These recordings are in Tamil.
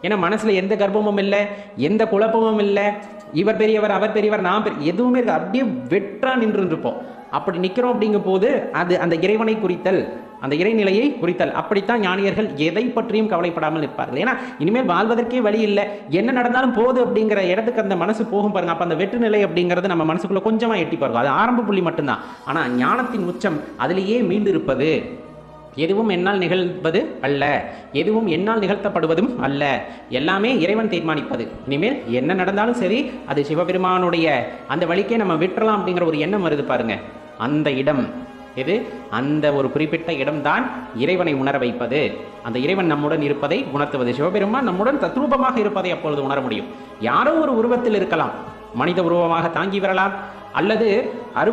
ஏன்னா மனசுல எந்த கர்ப்பமும் இல்லை, எந்த குழப்பமும் இல்லை, இவர் பெரியவர் அவர் பெரியவர் நான் எதுவுமே இருக்கு, அப்படியே வெற்றா நின்று இருப்போம். அப்படி நிற்கிறோம் அப்படிங்கும் போது அது அந்த இறைவனை குறித்தல், அந்த இறைநிலையை குறித்தல். அப்படித்தான் ஞானியர்கள் எதை பற்றியும் கவலைப்படாமல் இருப்பார்கள். ஏன்னா இனிமேல் வாழ்வதற்கே வழி இல்லை, என்ன நடந்தாலும் போது அப்படிங்கிற இடத்துக்கு அந்த மனசு போகும் பாருங்க. அப்போ அந்த வெற்று நிலை அப்படிங்கிறது நம்ம மனசுக்குள்ள கொஞ்சமாக எட்டி பாருங்க, அது ஆரம்ப புள்ளி மட்டும்தான். ஆனால் ஞானத்தின் உச்சம் அதிலேயே மீண்டு இருப்பது. எதுவும் என்னால் நிகழ்வது அல்ல, எதுவும் என்னால் நிகழ்த்தப்படுவதும் அல்ல, எல்லாமே இறைவன் தீர்மானிப்பது. இனிமேல் என்ன நடந்தாலும் சரி, அது சிவபெருமானுடைய அந்த வழிக்கே நம்ம விட்டுறலாம் அப்படிங்கிற ஒரு எண்ணம் வருது பாருங்க. அந்த இடம் எது? அந்த ஒரு குறிப்பிட்ட இடம்தான் இறைவனை உணர வைப்பது. அந்த இறைவன் நம்முடன் இருப்பதை உணர்த்துவது. சிவபெருமான் நம்முடன் தத்ரூபமாக இருப்பதை அப்பொழுது உணர முடியும். யாரோ ஒரு உருவத்தில் இருக்கலாம், மனித உருவமாக தாங்கி வரலாம், அல்லது அரு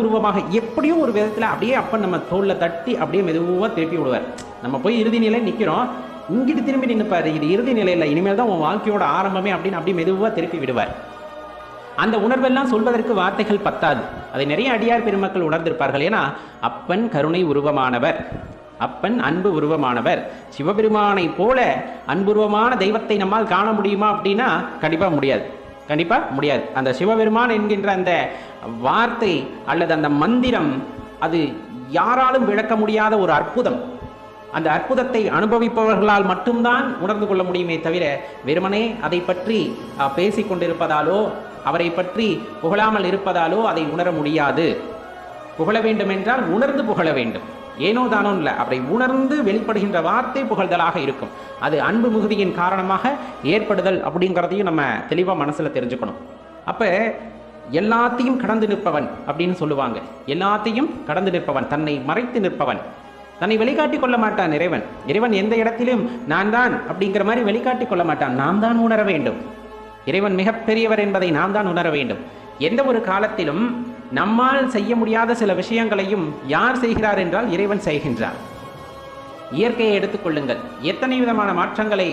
உருவமாக, எப்படியோ ஒரு விதத்தில் அப்படியே அப்ப நம்ம தோளில் தட்டி அப்படியே மெதுவாக திருப்பி விடுவார். நம்ம போய் இறுதி நிலை நிற்கிறோம், இங்கிட்டு திரும்பி நின்றுப்பார், இது இறுதி நிலையில், இனிமேல் தான் உன் வாழ்க்கையோட ஆரம்பமே அப்படின்னு அப்படியே மெதுவாக திருப்பி விடுவார். அந்த உணர்வெல்லாம் சொல்வதற்கு வார்த்தைகள் பத்தாது. அதை நிறைய அடியார் பெருமக்கள் உணர்ந்திருப்பார்கள். ஏன்னா அப்பன் கருணை உருவமானவர், அப்பன் அன்பு உருவமானவர். சிவபெருமானை போல அன்புருவமான தெய்வத்தை நம்மால் காண முடியுமா அப்படின்னா கண்டிப்பாக முடியாது, கண்டிப்பாக முடியாது. அந்த சிவபெருமான் என்கின்ற அந்த வார்த்தை அல்லது அந்த மந்திரம், அது யாராலும் விளக்க முடியாத ஒரு அற்புதம். அந்த அற்புதத்தை அனுபவிப்பவர்களால் மட்டும்தான் உணர்ந்து கொள்ள முடியுமே தவிர வெறுமனே அதை பற்றி பேசிக்கொண்டிருப்பதாலோ அவரை பற்றி புகழாமல் இருப்பதாலோ அதை உணர முடியாது. புகழ வேண்டும் என்றால் உணர்ந்து புகழ வேண்டும், ஏனோ தானோ இல்லை, அவரை உணர்ந்து வெளிப்படுகின்ற வார்த்தை புகழ்தலாக இருக்கும். அது அன்பு மிகுதியின் காரணமாக ஏற்படுதல் அப்படிங்கிறதையும் நம்ம தெளிவாக மனசில் தெரிஞ்சுக்கணும். அப்போ எல்லாத்தையும் கடந்து நிற்பவன் அப்படின்னு சொல்லுவாங்க. எல்லாத்தையும் கடந்து நிற்பவன், தன்னை மறைத்து நிற்பவன், தன்னை வெளிக்காட்டி கொள்ள மாட்டான் இறைவன். இறைவன் எந்த இடத்திலும் நான் தான் அப்படிங்கிற மாதிரி வெளிக்காட்டி கொள்ள மாட்டான். நாம் தான் உணர வேண்டும், இறைவன் மிகப்பெரியவர் என்பதை நாம் தான் உணர வேண்டும். எந்த ஒரு காலத்திலும் நம்மால் செய்ய முடியாத சில விஷயங்களையும் யார் செய்கிறார் என்றால் இறைவன் செய்கின்றார். இயற்கையை எடுத்துக்கொள்ளுங்கள், எத்தனை விதமான மாற்றங்களை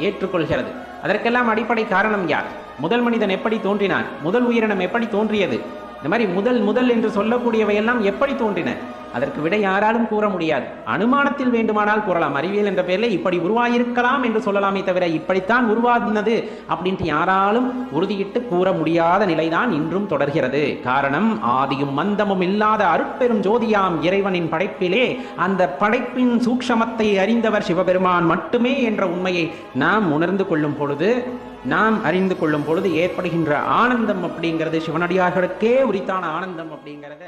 ஏற்றுக்கொள்கிறது. அதற்கெல்லாம் அடிப்படை காரணம் யார்? முதல் மனிதன் எப்படி தோன்றினான்? முதல் உயிரினம் எப்படி தோன்றியது? இந்த மாதிரி முதல் என்று சொல்லக்கூடியவையெல்லாம் எப்படி தோன்றின? அதற்கு விட யாராலும் கூற முடியாது. அனுமானத்தில் வேண்டுமானால் கூறலாம், அறிவியல் என்ற பெயரில் இப்படி உருவாயிருக்கலாம் என்று சொல்லலாமே தவிர இப்படித்தான் உருவானது அப்படின்ட்டு யாராலும் உறுதியிட்டு கூற முடியாத நிலைதான் இன்றும் தொடர்கிறது. காரணம், ஆதியும் மந்தமும் இல்லாத அருட்பெரும் ஜோதியாம் இறைவனின் படைப்பிலே அந்த படைப்பின் சூக்ஷமத்தை அறிந்தவர் சிவபெருமான் மட்டுமே என்ற உண்மையை நாம் உணர்ந்து கொள்ளும் பொழுது, நாம் அறிந்து கொள்ளும் பொழுது ஏற்படுகின்ற ஆனந்தம் அப்படிங்கிறது சிவனடியார்களுக்கே உரித்தான ஆனந்தம் அப்படிங்கிறத